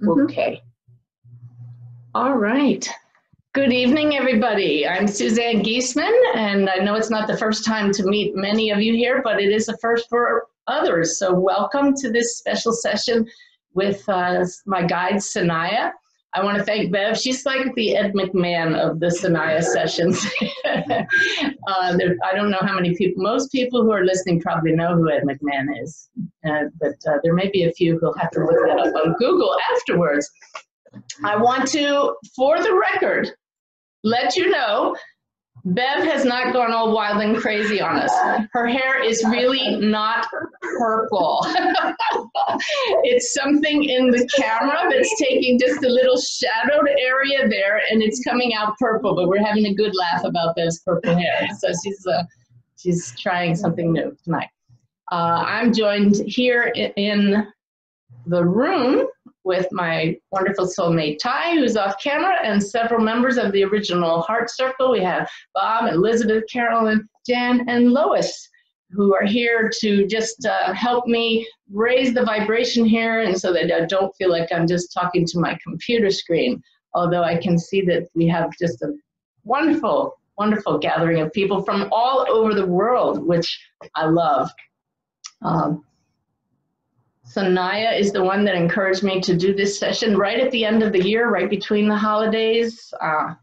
Okay. All right. Good evening, everybody. I'm Suzanne Giesemann, and I know it's not the first time to meet many of you here, but it is a first for others. So welcome to this special session with my guide, Sanaya. I want to thank Bev. She's like the Ed McMahon of the Sanaya sessions. I don't know how many people, most people who are listening probably know who Ed McMahon is, but there may be a few who'll have to look that up on Google afterwards. I want to, for the record, let you know, Bev has not gone all wild and crazy on us. Her hair is really not purple. It's something in the camera that's taking just a little shadowed area there, and it's coming out purple, but we're having a good laugh about Bev's purple hair. So she's trying something new tonight. I'm joined here in the room with my wonderful soulmate Ty, who's off camera, and several members of the original Heart Circle. We have Bob, Elizabeth, Carolyn, Jan, and Lois, who are here to just help me raise the vibration here, and so that I don't feel like I'm just talking to my computer screen, although I can see that we have just a wonderful, wonderful gathering of people from all over the world, which I love. Sanaya is the one that encouraged me to do this session right at the end of the year, right between the holidays. I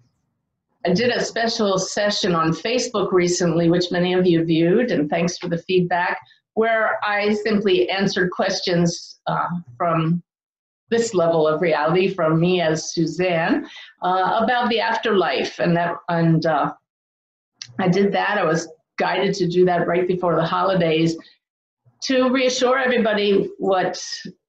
did a special session on Facebook recently, which many of you viewed, and thanks for the feedback, where I simply answered questions from this level of reality from me as Suzanne about the afterlife. And I did that. I was guided to do that right before the holidays, to reassure everybody what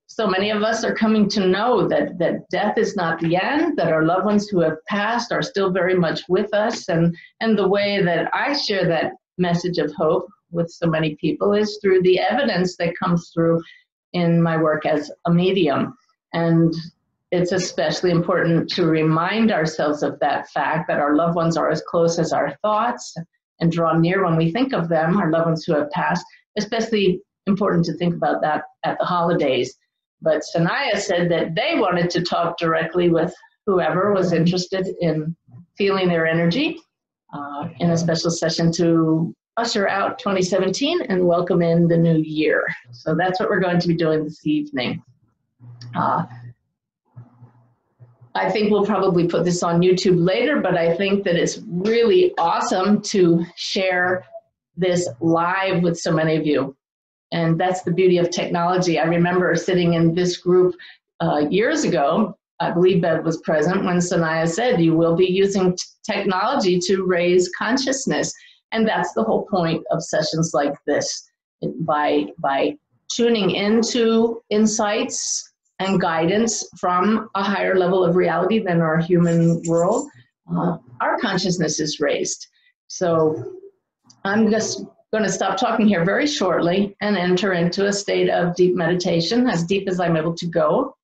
so many of us are coming to know, that death is not the end, that our loved ones who have passed are still very much with us. And the way that I share that message of hope with so many people is through the evidence that comes through in my work as a medium. And it's especially important to remind ourselves of that fact, that our loved ones are as close as our thoughts and draw near when we think of them, our loved ones who have passed, especially important to think about that at the holidays. But Sanaya said that they wanted to talk directly with whoever was interested in feeling their energy in a special session to usher out 2017 and welcome in the new year. So that's what we're going to be doing this evening. I think we'll probably put this on YouTube later, but I think that it's really awesome to share this live with so many of you. And that's the beauty of technology. I remember sitting in this group years ago, I believe Bev was present, when Sanaya said, you will be using technology to raise consciousness. And that's the whole point of sessions like this. By tuning into insights and guidance from a higher level of reality than our human world, our consciousness is raised. So I'm just going to stop talking here very shortly and enter into a state of deep meditation, as deep as I'm able to go,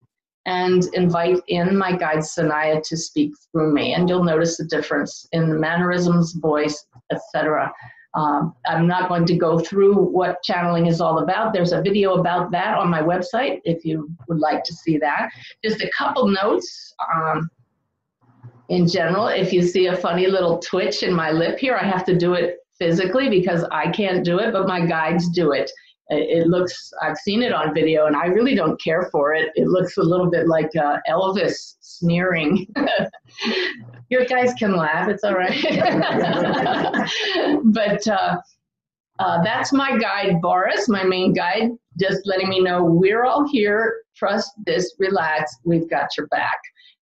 and invite in my guide Sanaya to speak through me. And you'll notice the difference in the mannerisms, voice, etc. I'm not going to go through what channeling is all about. There's a video about that on my website if you would like to see that. Just a couple notes. In general, if you see a funny little twitch in my lip here, I have to do it physically because I can't do it, but my guides do it. It looks, I've seen it on video and I really don't care for it. It looks a little bit like Elvis sneering. Your guys can laugh, it's all right. But that's my guide, Boris, my main guide, just letting me know we're all here, trust this, relax, we've got your back.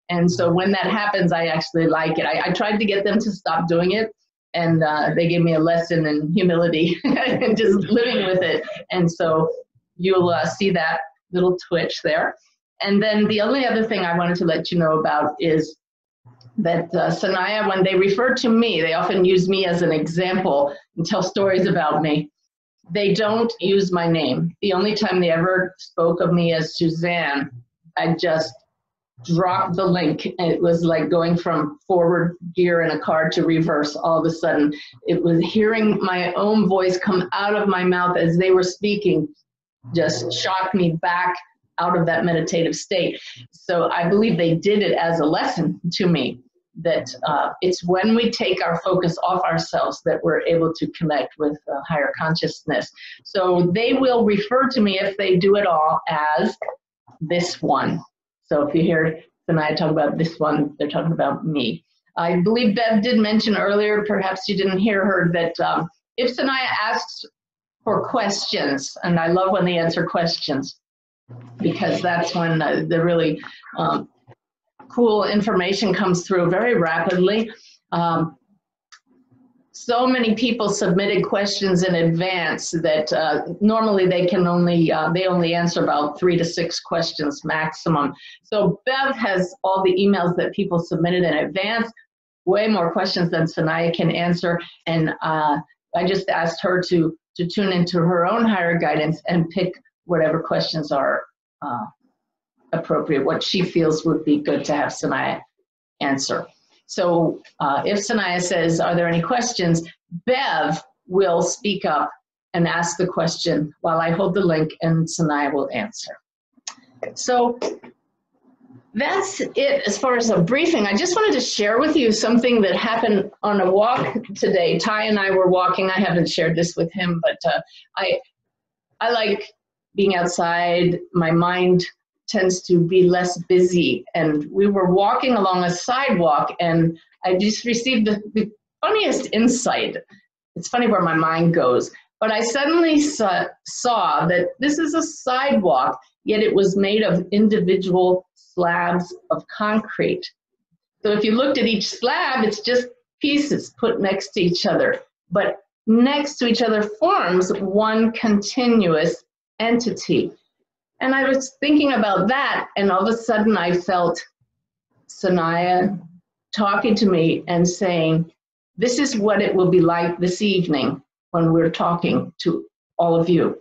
And so when that happens, I actually like it. I tried to get them to stop doing it, and they gave me a lesson in humility and just living with it. And so you'll see that little twitch there. And then the only other thing I wanted to let you know about is that Sanaya, when they refer to me, they often use me as an example and tell stories about me. They don't use my name. The only time they ever spoke of me as Suzanne, I just dropped the link. It was like going from forward gear in a car to reverse all of a sudden. It was hearing my own voice come out of my mouth as they were speaking just shocked me back out of that meditative state. So I believe they did it as a lesson to me, that it's when we take our focus off ourselves that we're able to connect with higher consciousness. So they will refer to me, if they do it all, as this one. So if you hear Sanaya talk about this one, they're talking about me. I believe Bev did mention earlier, perhaps you didn't hear her, that if Sanaya asks for questions, and I love when they answer questions, because that's when the really cool information comes through very rapidly. So many people submitted questions in advance that normally they can only, they only answer about 3 to 6 questions maximum. So Bev has all the emails that people submitted in advance, way more questions than Sanaya can answer. And I just asked her to tune into her own higher guidance and pick whatever questions are appropriate, what she feels would be good to have Sanaya answer. So if Sanaya says, are there any questions, Bev will speak up and ask the question while I hold the link, and Sanaya will answer. So that's it as far as a briefing. I just wanted to share with you something that happened on a walk today. Ty and I were walking. I haven't shared this with him, but I like being outside. My mind tends to be less busy, and we were walking along a sidewalk, and I just received the funniest insight. It's funny where my mind goes, but I suddenly saw that this is a sidewalk, yet it was made of individual slabs of concrete. So if you looked at each slab, it's just pieces put next to each other, but next to each other forms one continuous entity. And I was thinking about that, and all of a sudden I felt Sanaya talking to me and saying, this is what it will be like this evening when we're talking to all of you.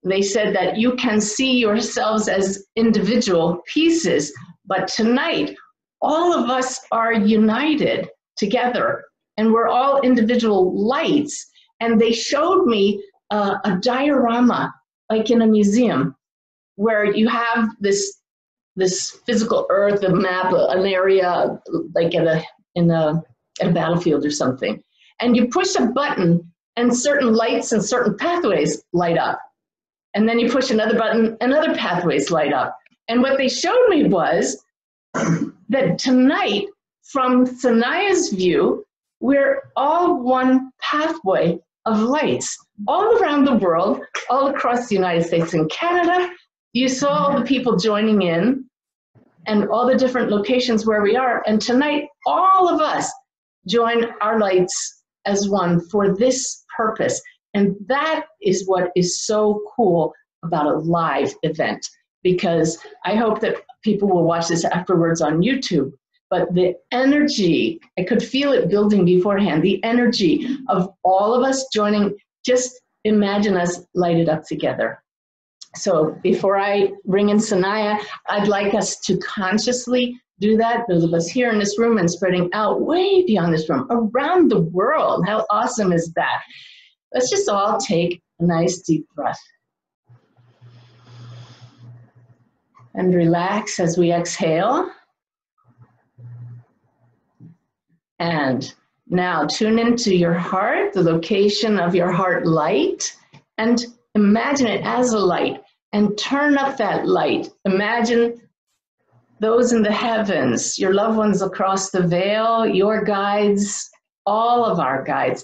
They said that you can see yourselves as individual pieces, but tonight all of us are united together, and we're all individual lights. And they showed me a diorama, like in a museum, where you have this physical earth, a map, an area, like in a battlefield or something. And you push a button, and certain lights and certain pathways light up. And then you push another button, and other pathways light up. And what they showed me was that tonight, from Sanaya's view, we're all one pathway of lights all around the world, all across the United States and Canada. You saw all the people joining in and all the different locations where we are. And tonight, all of us join our lights as one for this purpose. And that is what is so cool about a live event, because I hope that people will watch this afterwards on YouTube. But the energy, I could feel it building beforehand, the energy of all of us joining, just imagine us lighted up together. So before I bring in Sanaya, I'd like us to consciously do that, those of us here in this room and spreading out way beyond this room, around the world. How awesome is that? Let's just all take a nice deep breath. And relax as we exhale. And now tune into your heart, the location of your heart light, and imagine it as a light, and turn up that light. Imagine those in the heavens, your loved ones across the veil, your guides, all of our guides,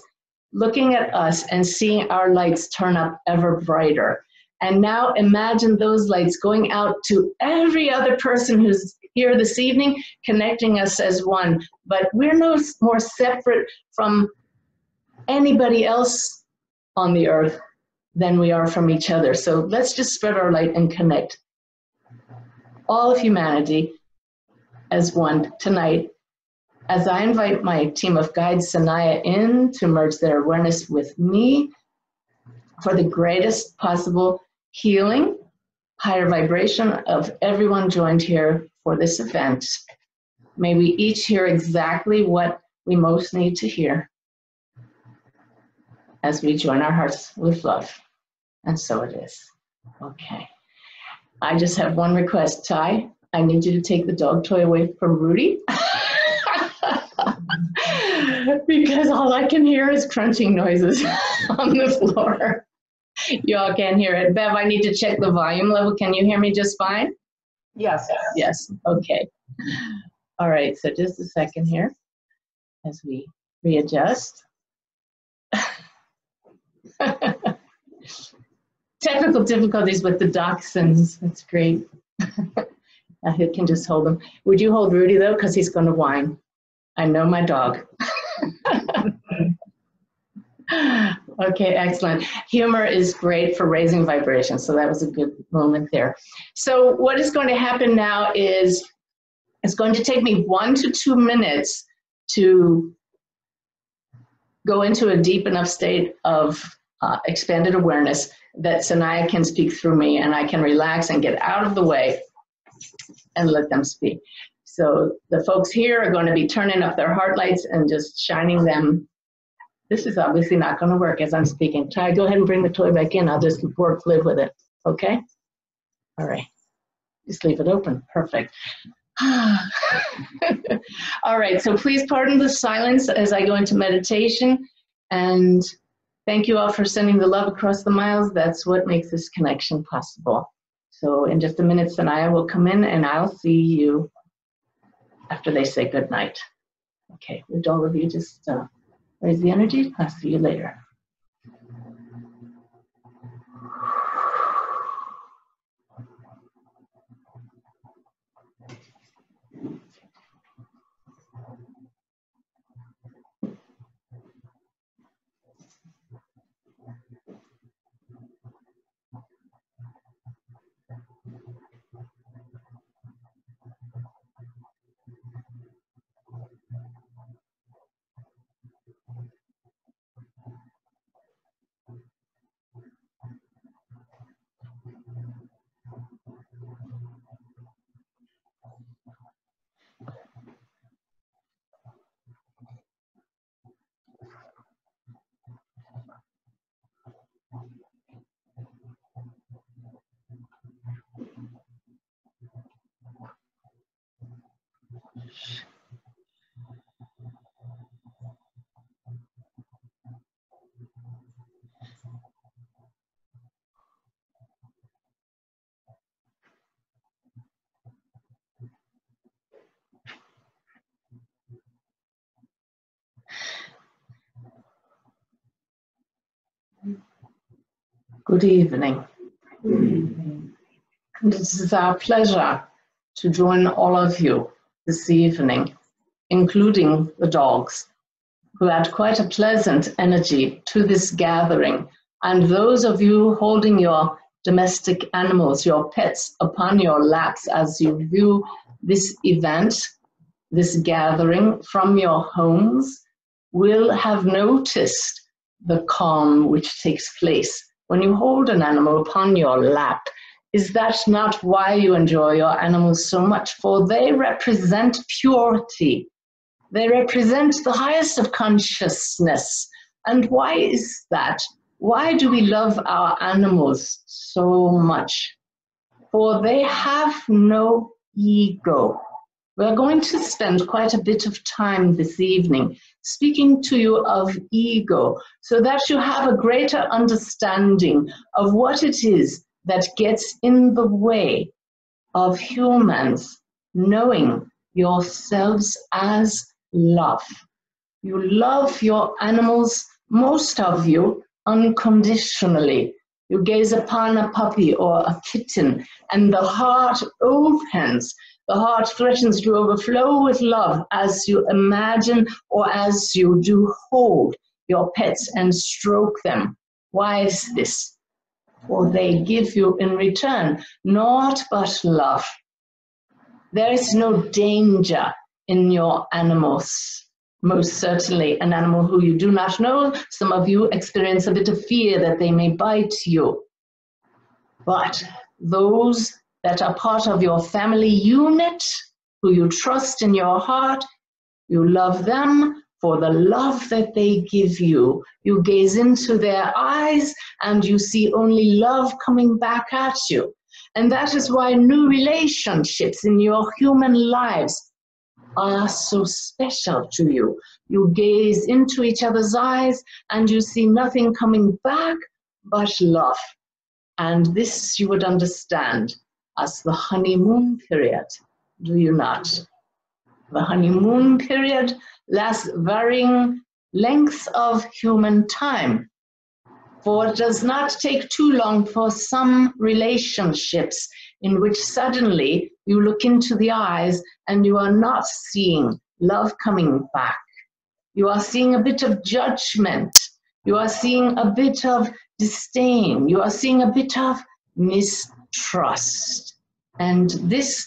looking at us and seeing our lights turn up ever brighter. And now imagine those lights going out to every other person who's here this evening, connecting us as one. But we're no more separate from anybody else on the earth than we are from each other. So let's just spread our light and connect all of humanity as one tonight, as I invite my team of guides, Sanaya, in to merge their awareness with me for the greatest possible healing, higher vibration of everyone joined here for this event. May we each hear exactly what we most need to hear as we join our hearts with love. And so it is. Okay. I just have one request, Ty. I need you to take the dog toy away from Rudy. Because all I can hear is crunching noises on the floor. You all can't hear it. Bev, I need to check the volume level. Can you hear me just fine? Yes. Yes, okay. All right, so just a second here as we readjust. Technical difficulties with the dachshunds. That's great. He can just hold them. Would you hold Rudy, though? Because he's going to whine. I know my dog. Okay, excellent. Humor is great for raising vibrations, so that was a good moment there. So what is going to happen now is it's going to take me 1 to 2 minutes to go into a deep enough state of expanded awareness that Sanaya can speak through me, and I can relax and get out of the way and let them speak. So the folks here are going to be turning up their heart lights and just shining them. This is obviously not going to work as I'm speaking. Ty, go ahead and bring the toy back in. I'll just live with it. Okay? All right. Just leave it open. Perfect. All right. So please pardon the silence as I go into meditation. And thank you all for sending the love across the miles. That's what makes this connection possible. So in just a minute, Sanaya will come in and I'll see you after they say good night. Okay. Would all of you just raise the energy? I'll see you later. Good evening. And it is our pleasure to join all of you this evening, including the dogs, who add quite a pleasant energy to this gathering, and those of you holding your domestic animals, your pets, upon your laps as you view this event, this gathering from your homes, will have noticed the calm which takes place when you hold an animal upon your lap. Is that not why you enjoy your animals so much? For they represent purity. They represent the highest of consciousness. And why is that? Why do we love our animals so much? For they have no ego. We're going to spend quite a bit of time this evening speaking to you of ego, so that you have a greater understanding of what it is that gets in the way of humans knowing yourselves as love. You love your animals, most of you, unconditionally. You gaze upon a puppy or a kitten, and the heart opens. The heart threatens to overflow with love as you imagine or as you do hold your pets and stroke them. Why is this? For they give you in return naught but love. There is no danger in your animals. Most certainly, an animal who you do not know, some of you experience a bit of fear that they may bite you. But those that are part of your family unit, who you trust in your heart, you love them for the love that they give you. You gaze into their eyes and you see only love coming back at you. And that is why new relationships in your human lives are so special to you. You gaze into each other's eyes and you see nothing coming back but love. And this you would understand as the honeymoon period, do you not? The honeymoon period lasts varying lengths of human time. For it does not take too long for some relationships in which suddenly you look into the eyes and you are not seeing love coming back. You are seeing a bit of judgment. You are seeing a bit of disdain. You are seeing a bit of mistrust. And this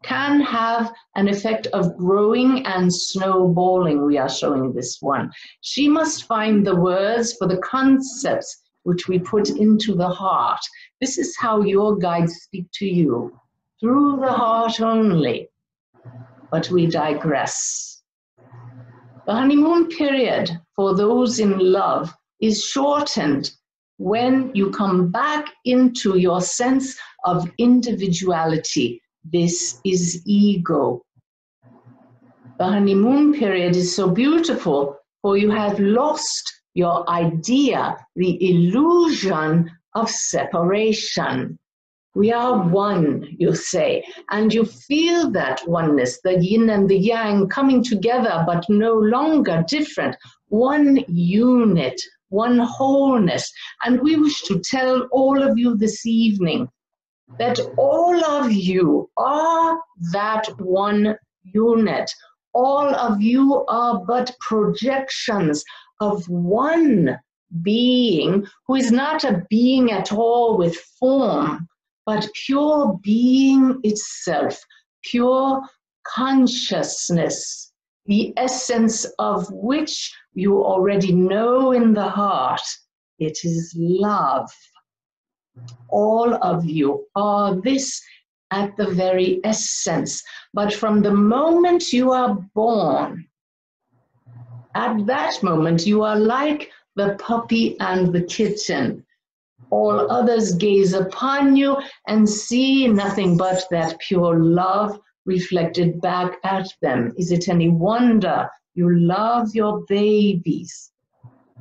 can have an effect of growing and snowballing. We are showing this one. She must find the words for the concepts which we put into the heart. This is how your guides speak to you, through the heart only. But we digress. The honeymoon period for those in love is shortened when you come back into your sense of individuality. This is ego. The honeymoon period is so beautiful, for you have lost your idea, the illusion of separation. We are one, you say, and you feel that oneness, the yin and the yang coming together, but no longer different. One unit, one wholeness. And we wish to tell all of you this evening that all of you are that one unit. All of you are but projections of one being who is not a being at all with form, but pure being itself, pure consciousness, the essence of which you already know in the heart. It is love. All of you are this at the very essence. But from the moment you are born, at that moment you are like the puppy and the kitten. All others gaze upon you and see nothing but that pure love reflected back at them. Is it any wonder you love your babies?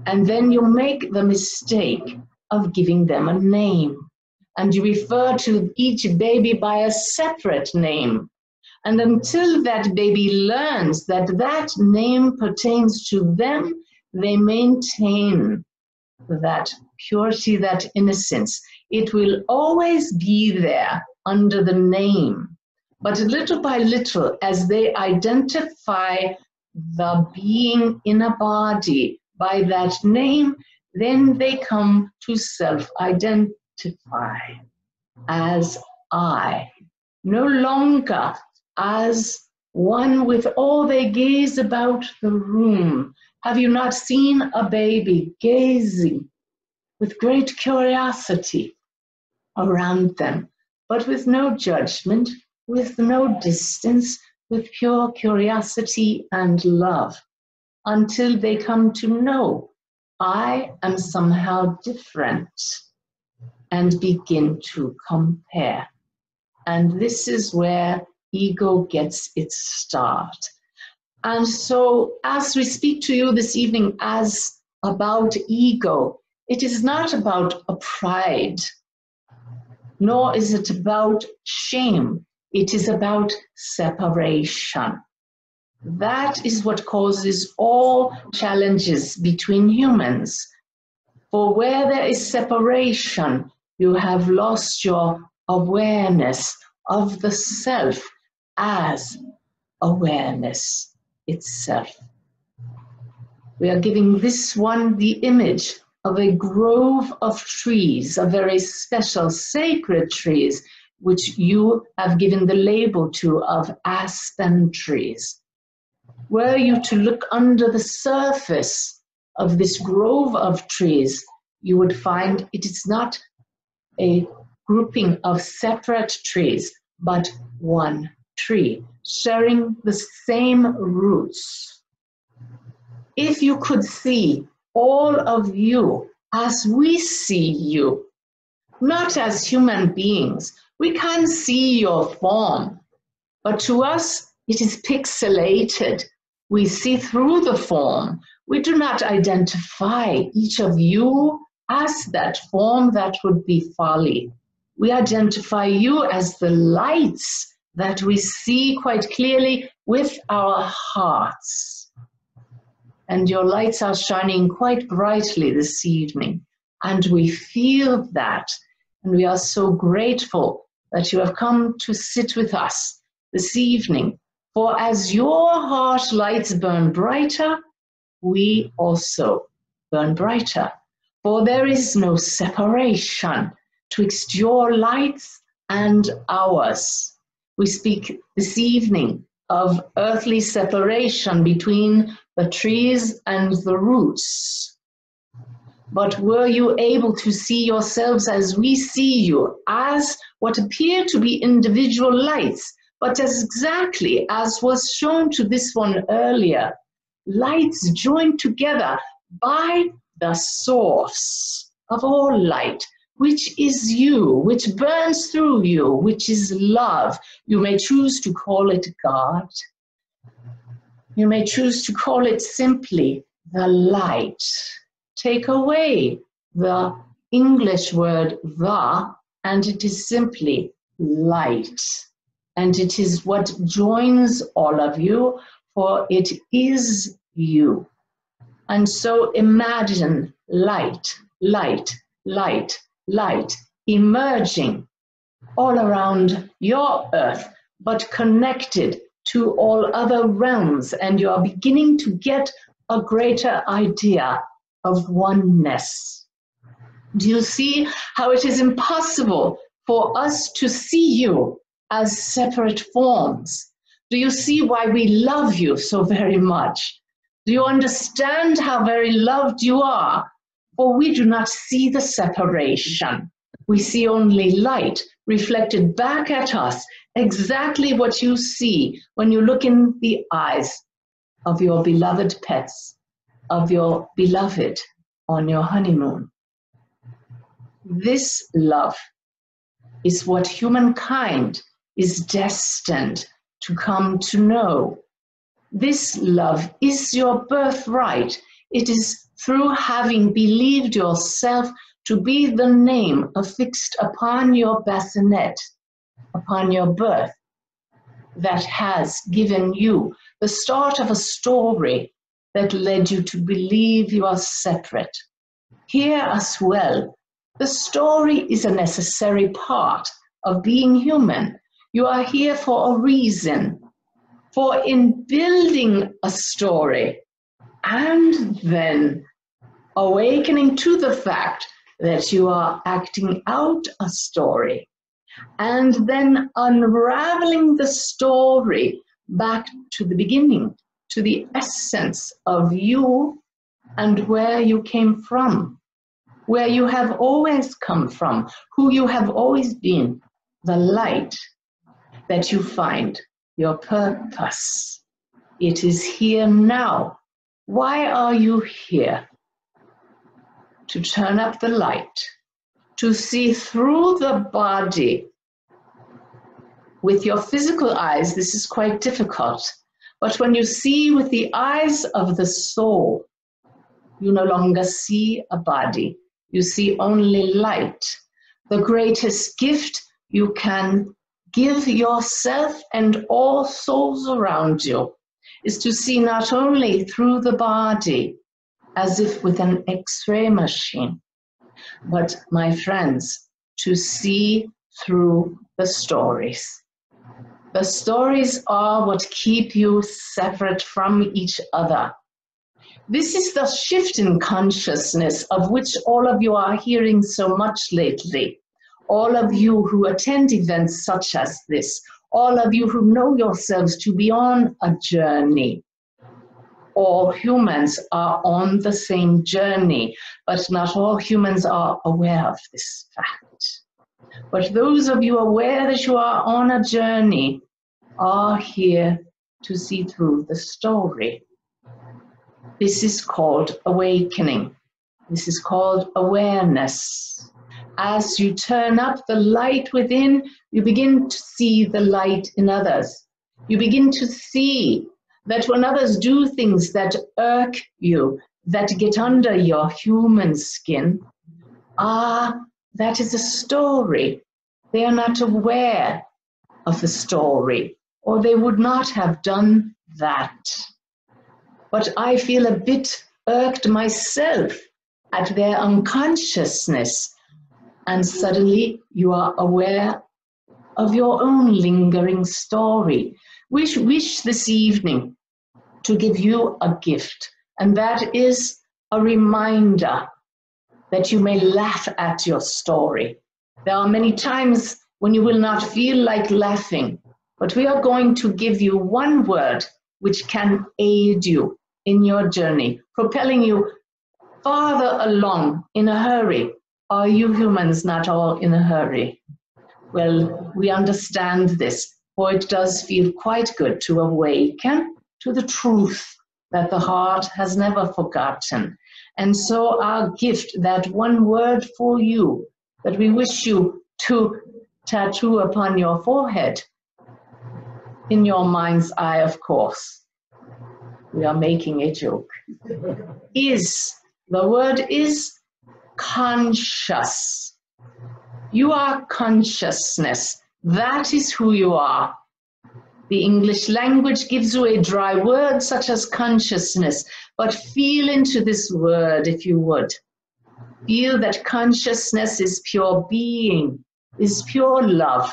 And then you make the mistake of giving them a name. And you refer to each baby by a separate name. And until that baby learns that that name pertains to them, they maintain that purity, that innocence. It will always be there under the name. But little by little, as they identify the being in a body by that name, then they come to self-identify as I, no longer as one with all they gaze about the room. Have you not seen a baby gazing with great curiosity around them, but with no judgment, with no distance, with pure curiosity and love, until they come to know I am somehow different and begin to compare. And this is where ego gets its start. And so as we speak to you this evening as about ego, it is not about a pride, nor is it about shame. It is about separation. That is what causes all challenges between humans. For where there is separation, you have lost your awareness of the self as awareness itself. We are giving this one the image of a grove of trees, a very special sacred trees, which you have given the label to of aspen trees. Were you to look under the surface of this grove of trees, you would find it is not a grouping of separate trees, but one tree, sharing the same roots. If you could see all of you as we see you, not as human beings, We can't see your form, but to us it is pixelated. We see through the form. We do not identify each of you as that form. That would be folly. We identify you as the lights that we see quite clearly with our hearts. And your lights are shining quite brightly this evening. And we feel that. And we are so grateful that you have come to sit with us this evening. For as your heart lights burn brighter, we also burn brighter. For there is no separation twixt your lights and ours. We speak this evening of earthly separation between the trees and the roots. But were you able to see yourselves as we see you, as what appear to be individual lights, but as exactly as was shown to this one earlier, lights joined together by the source of all light, which is you, which burns through you, which is love. You may choose to call it God. You may choose to call it simply the light. Take away the English word the, and it is simply light. And it is what joins all of you, for it is you. And so imagine light, light, light, light emerging all around your earth, but connected to all other realms. And you are beginning to get a greater idea of oneness. Do you see how it is impossible for us to see you as separate forms? Do you see why we love you so very much? Do you understand how very loved you are? For we do not see the separation. We see only light reflected back at us, exactly what you see when you look in the eyes of your beloved pets, of your beloved on your honeymoon. This love is what humankind is destined to come to know. This love is your birthright. It is through having believed yourself to be the name affixed upon your bassinet, upon your birth, that has given you the start of a story that led you to believe you are separate. Hear us well. The story is a necessary part of being human. You are here for a reason. For in building a story and then awakening to the fact that you are acting out a story and then unraveling the story back to the beginning, to the essence of you and where you came from, where you have always come from, who you have always been, the light that you find, your purpose. It is here now. Why are you here? To turn up the light, to see through the body. With your physical eyes, this is quite difficult. But when you see with the eyes of the soul, you no longer see a body. You see only light. The greatest gift you can give yourself and all souls around you is to see not only through the body, as if with an X-ray machine, but, my friends, to see through the stories. The stories are what keep you separate from each other. This is the shift in consciousness of which all of you are hearing so much lately. All of you who attend events such as this, all of you who know yourselves to be on a journey. All humans are on the same journey, but not all humans are aware of this fact. But those of you aware that you are on a journey are here to see through the story. This is called awakening. This is called awareness. As you turn up the light within, you begin to see the light in others. You begin to see that when others do things that irk you, that get under your human skin, that is a story. They are not aware of the story, or they would not have done that. But I feel a bit irked myself at their unconsciousness, and suddenly you are aware of your own lingering story. We wish this evening to give you a gift, and that is a reminder that you may laugh at your story. There are many times when you will not feel like laughing, but we are going to give you one word which can aid you in your journey, propelling you farther along in a hurry. Are you humans not all in a hurry? Well, we understand this, for it does feel quite good to awaken to the truth that the heart has never forgotten. And so our gift, that one word for you, that we wish you to tattoo upon your forehead, in your mind's eye, of course. We are making a joke. The word is conscious. You are consciousness. That is who you are. The English language gives you a dry word such as consciousness, but feel into this word if you would. Feel that consciousness is pure being, is pure love.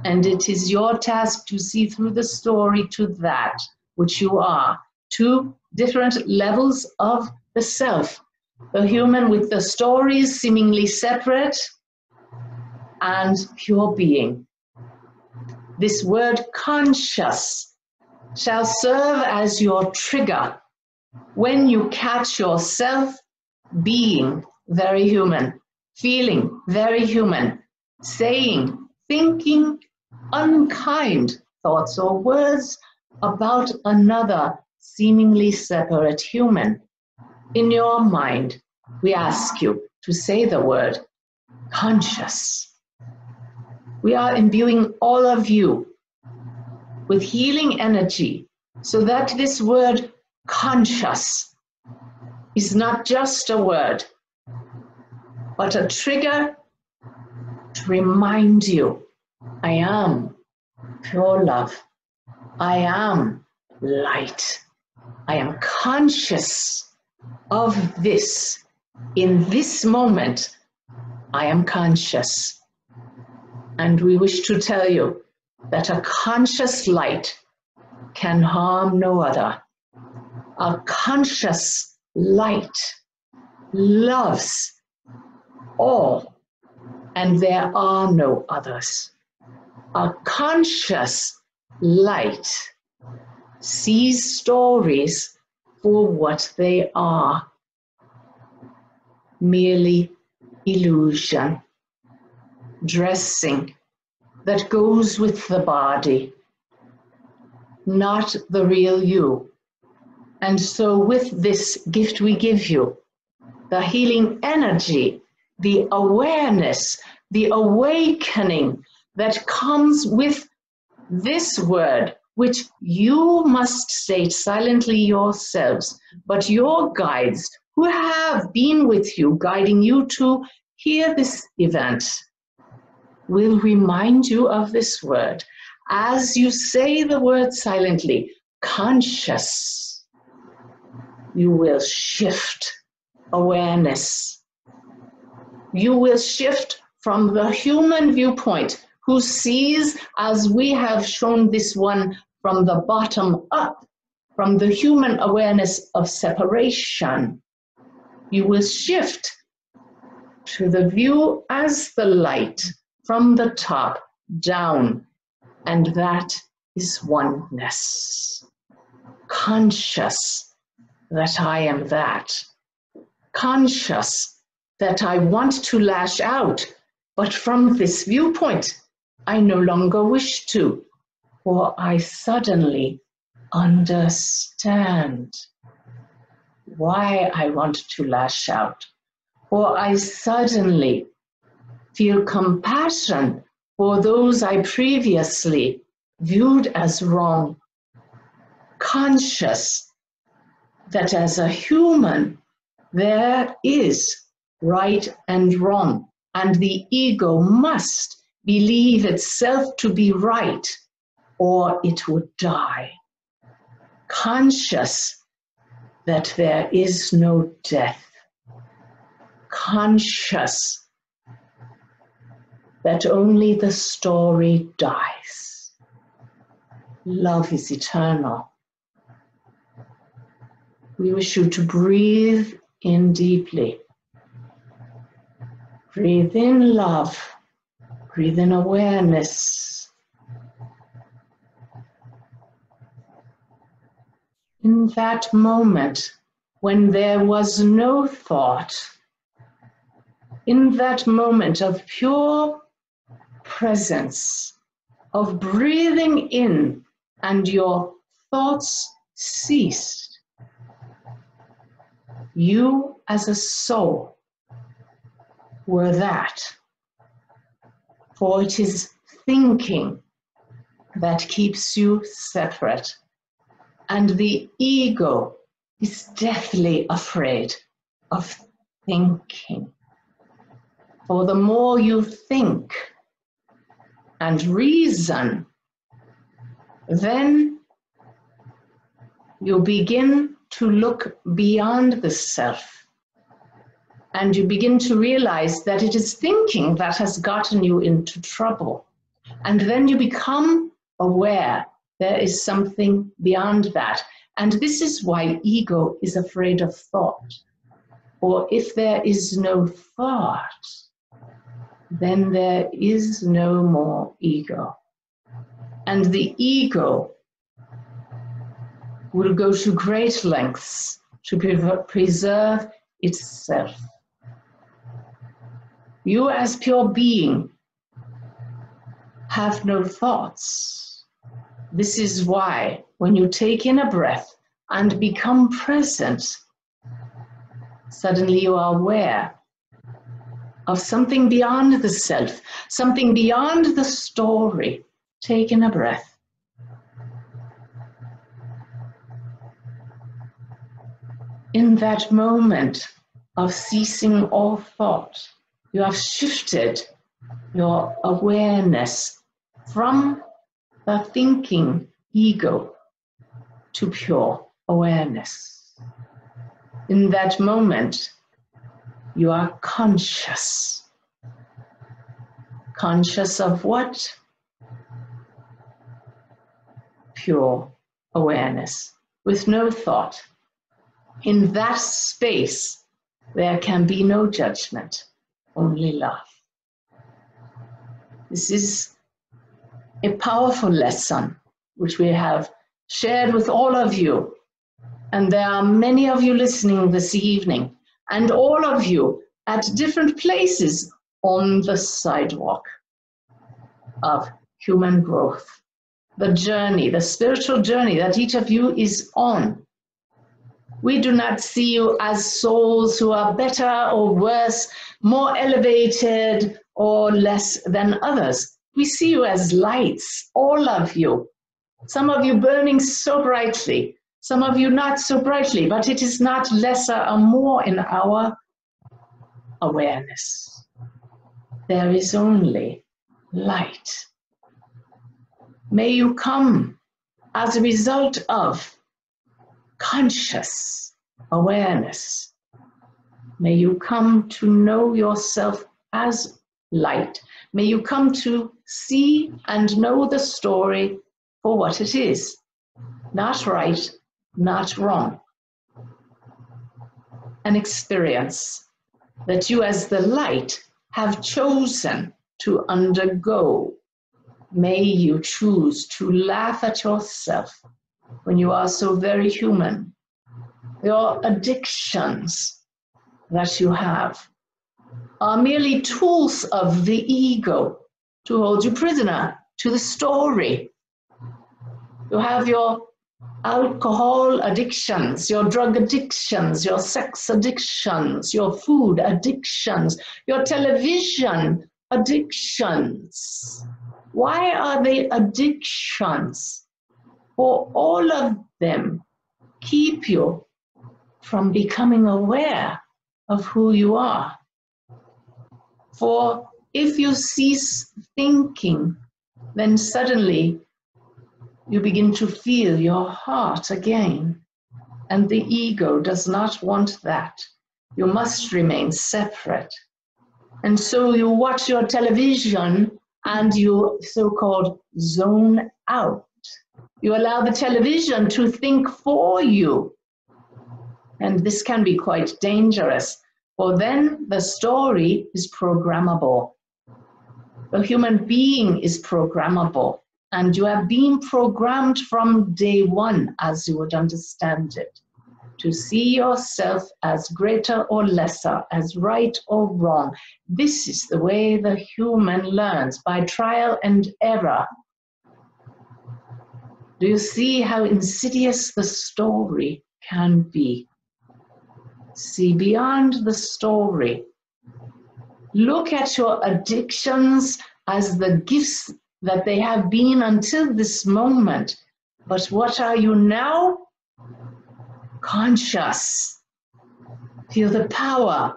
And it is your task to see through the story to that which you are, two different levels of the self. The human with the stories seemingly separate, and pure being. This word conscious shall serve as your trigger when you catch yourself being very human, feeling very human, saying, thinking unkind thoughts or words about another seemingly separate human. In your mind, we ask you to say the word conscious. We are imbuing all of you with healing energy so that this word conscious is not just a word, but a trigger to remind you, I am pure love. I am light. I am conscious of this. In this moment, I am conscious. And we wish to tell you that a conscious light can harm no other. A conscious light loves all, and there are no others. A conscious light sees stories for what they are, merely illusion, dressing that goes with the body, not the real you. And so with this gift we give you, the healing energy, the awareness, the awakening that comes with this word, which you must state silently yourselves, but your guides who have been with you, guiding you to hear this event, will remind you of this word. As you say the word silently, conscious, you will shift awareness. You will shift from the human viewpoint, who sees, as we have shown this one, from the bottom up, from the human awareness of separation. You will shift to the view as the light, from the top down, and that is oneness. Conscious that I am that. Conscious that I want to lash out, but from this viewpoint, I no longer wish to, for I suddenly understand why I want to lash out, for I suddenly Feel compassion for those I previously viewed as wrong. Conscious that as a human, there is right and wrong, and the ego must believe itself to be right, or it would die. Conscious that there is no death. Conscious that only the story dies. Love is eternal. We wish you to breathe in deeply. Breathe in love. Breathe in awareness. In that moment when there was no thought, in that moment of pure presence, of breathing in and your thoughts ceased, you as a soul were that. For it is thinking that keeps you separate. And the ego is deathly afraid of thinking. For the more you think and reason, then you begin to look beyond the self. And you begin to realize that it is thinking that has gotten you into trouble. And then you become aware there is something beyond that. And this is why ego is afraid of thought. Or if there is no thought, then there is no more ego. And the ego will go to great lengths to preserve itself. You as pure being have no thoughts. This is why when you take in a breath and become present, suddenly you are aware of something beyond the self, something beyond the story. Take in a breath. In that moment of ceasing all thought, you have shifted your awareness from the thinking ego to pure awareness. In that moment, you are conscious. Conscious of what? Pure awareness, with no thought. In that space, there can be no judgment, only love. This is a powerful lesson which we have shared with all of you. And there are many of you listening this evening, and all of you at different places on the sidewalk of human growth. The journey, the spiritual journey that each of you is on. We do not see you as souls who are better or worse, more elevated or less than others. We see you as lights, all of you. Some of you burning so brightly, some of you not so brightly, but it is not lesser or more in our awareness. There is only light. May you come as a result of conscious awareness. May you come to know yourself as light. May you come to see and know the story for what it is. Not right, not wrong. An experience that you as the light have chosen to undergo. May you choose to laugh at yourself when you are so very human. Your addictions that you have are merely tools of the ego to hold you prisoner to the story. You have your alcohol addictions, your drug addictions, your sex addictions, your food addictions, your television addictions. Why are they addictions? For all of them keep you from becoming aware of who you are. For if you cease thinking, then suddenly you begin to feel your heart again. And the ego does not want that. You must remain separate. And so you watch your television and you so-called zone out. You allow the television to think for you. And this can be quite dangerous, for then the story is programmable. The human being is programmable, and you have been programmed from day one, as you would understand it, to see yourself as greater or lesser, as right or wrong. This is the way the human learns, by trial and error. Do you see how insidious the story can be? See beyond the story. Look at your addictions as the gifts that they have been until this moment. But what are you now? Conscious. Feel the power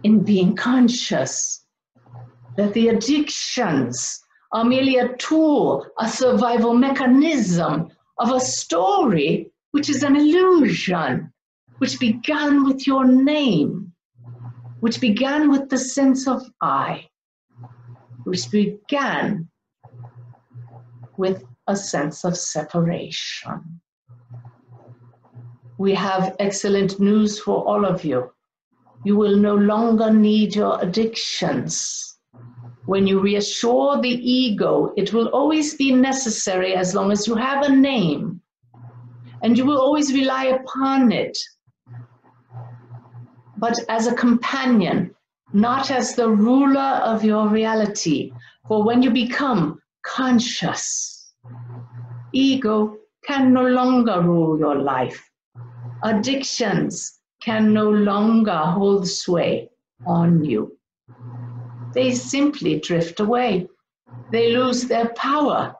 in being conscious. That the addictions are merely a tool, a survival mechanism of a story which is an illusion, which began with your name, which began with the sense of I, which began with a sense of separation. We have excellent news for all of you. You will no longer need your addictions. When you reassure the ego, it will always be necessary as long as you have a name, and you will always rely upon it, but as a companion, not as the ruler of your reality. For when you become conscious, ego can no longer rule your life. Addictions can no longer hold sway on you. They simply drift away. They lose their power,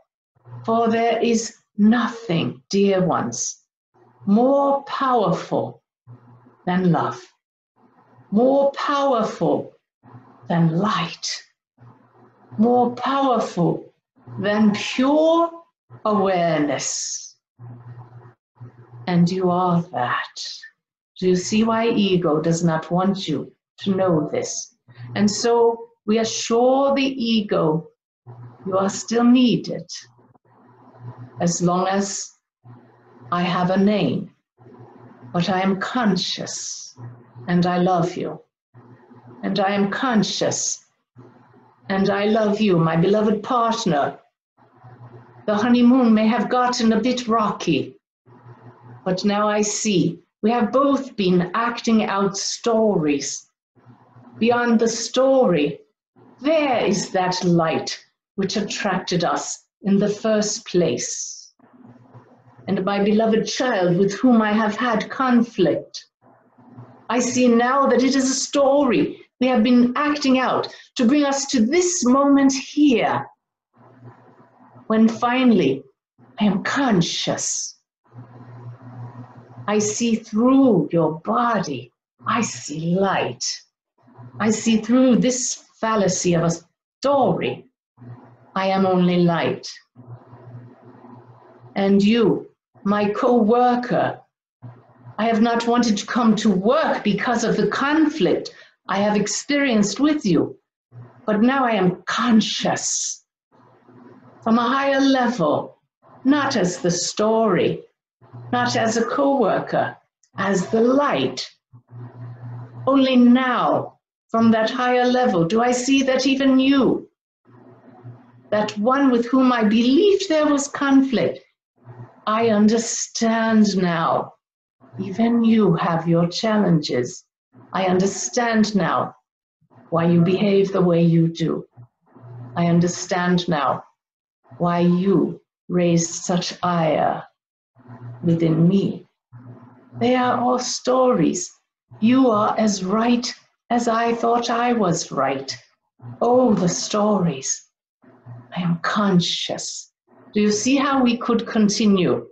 for there is nothing, dear ones, more powerful than love, more powerful than light, more powerful than pure awareness. And you are that. Do you see why ego does not want you to know this? And so we assure the ego you are still needed as long as I have a name, but I am conscious and I love you. And I am conscious and I love you, my beloved partner. The honeymoon may have gotten a bit rocky, but now I see we have both been acting out stories. Beyond the story, there is that light which attracted us in the first place. And my beloved child with whom I have had conflict, I see now that it is a story we have been acting out to bring us to this moment here, when finally I am conscious. I see through your body. I see light. I see through this fallacy of a story. I am only light. And you, my co-worker, I have not wanted to come to work because of the conflict I have experienced with you, but now I am conscious from a higher level, not as the story, not as a co-worker, as the light. Only now, from that higher level, do I see that even you, that one with whom I believed there was conflict, I understand now. Even you have your challenges. I understand now why you behave the way you do. I understand now why you raised such ire within me. They are all stories. You are as right as I thought I was right. Oh, the stories. I am conscious. Do you see how we could continue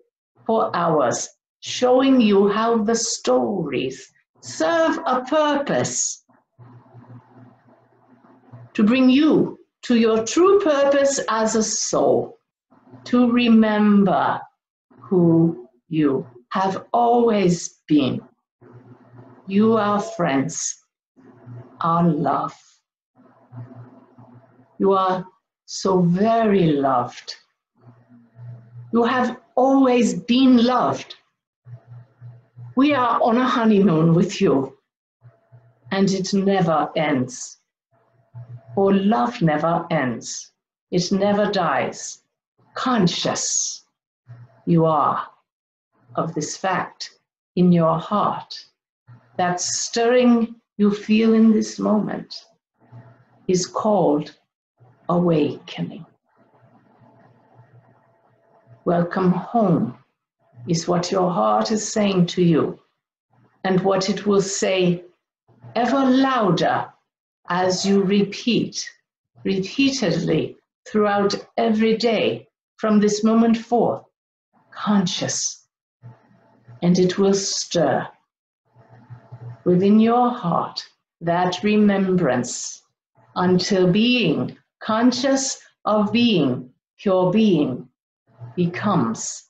for hours showing you how the stories serve a purpose to bring you to your true purpose as a soul, to remember who you have always been. You are friends, are love. You are so very loved. You have always been loved. We are on a honeymoon with you, and it never ends. For love never ends. It never dies. Conscious you are of this fact in your heart. That stirring you feel in this moment is called awakening. Welcome home is what your heart is saying to you, and what it will say ever louder as you repeat, repeatedly throughout every day from this moment forth, conscious. And it will stir within your heart that remembrance until being, conscious of being, pure being, becomes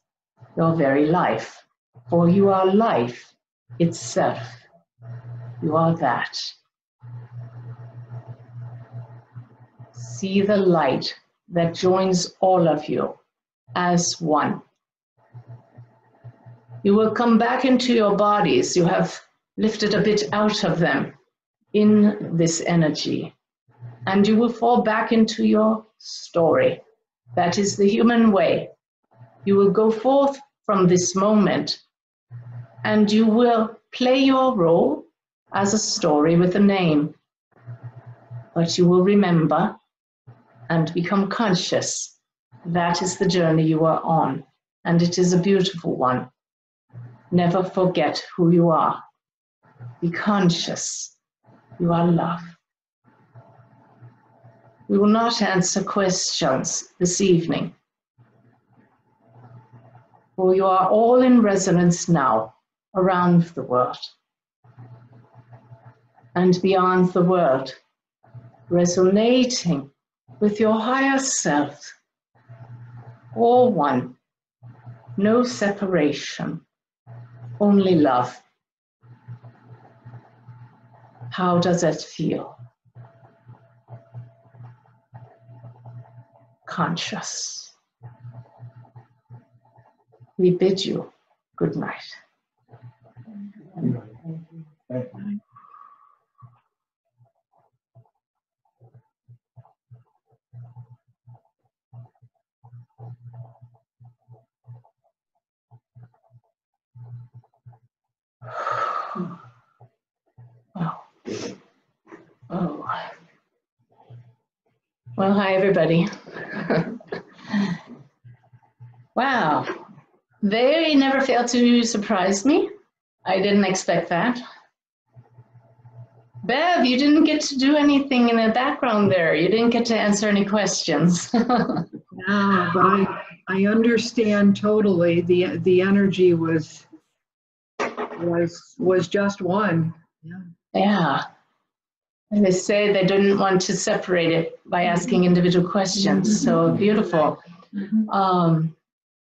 your very life. For you are life itself. You are that. See the light that joins all of you as one. You will come back into your bodies. You have lifted a bit out of them in this energy, and you will fall back into your story. That is the human way. You will go forth from this moment, and you will play your role as a story with a name. But you will remember and become conscious. That is the journey you are on, and it is a beautiful one. Never forget who you are. Be conscious. You are love. We will not answer questions this evening, for you are all in resonance now around the world and beyond the world, resonating with your higher self, all one, no separation, only love. How does it feel? Conscious. We bid you good night. Oh. Oh. Well, hi, everybody. Wow. They never fail to surprise me. I didn't expect that. Bev, you didn't get to do anything in the background there. You didn't get to answer any questions. No, but I understand totally. The energy was just one. Yeah. Yeah. And they say they didn't want to separate it by asking individual questions. So beautiful.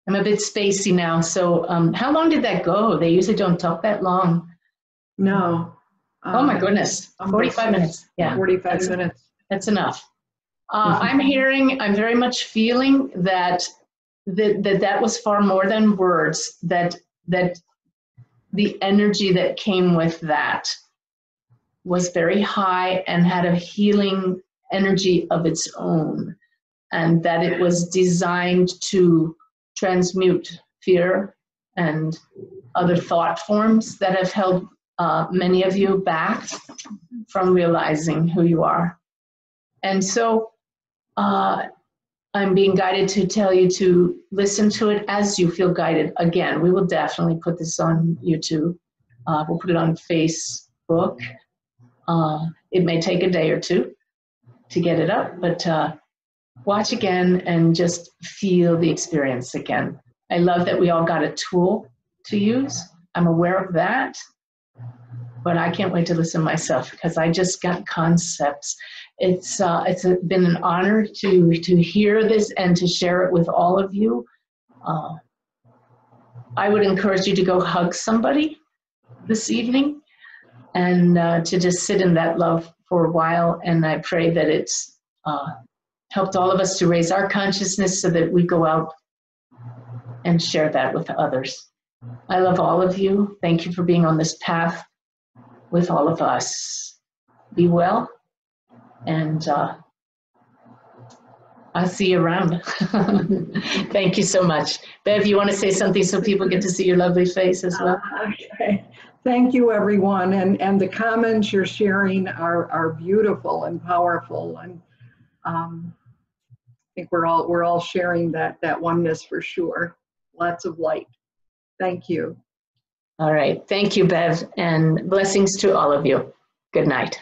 I'm a bit spacey now. So how long did that go? They usually don't talk that long. No. Oh my goodness. 45 minutes. Yeah. 45 minutes. That's enough. I'm very much feeling that was far more than words, that the energy that came with that was very high and had a healing energy of its own, and that it was designed to transmute fear and other thought forms that have held many of you back from realizing who you are. And so I'm being guided to tell you to listen to it as you feel guided. Again, we will definitely put this on YouTube. We'll put it on Facebook. It may take a day or two. to get it up, but watch again and just feel the experience again. I love that we all got a tool to use. I'm aware of that, but I can't wait to listen myself because I just got concepts. It's been an honor to hear this and to share it with all of you. I would encourage you to go hug somebody this evening and to just sit in that love for a while. And I pray that it's helped all of us to raise our consciousness so that we go out and share that with others. I love all of you. Thank you for being on this path with all of us. Be well, and I'll see you around. Thank you so much. Bev, you want to say something so people get to see your lovely face as well? Okay. Thank you, everyone. And the comments you're sharing are beautiful and powerful. And I think we're all sharing that oneness for sure. Lots of light. Thank you. All right. Thank you, Bev, and blessings to all of you. Good night.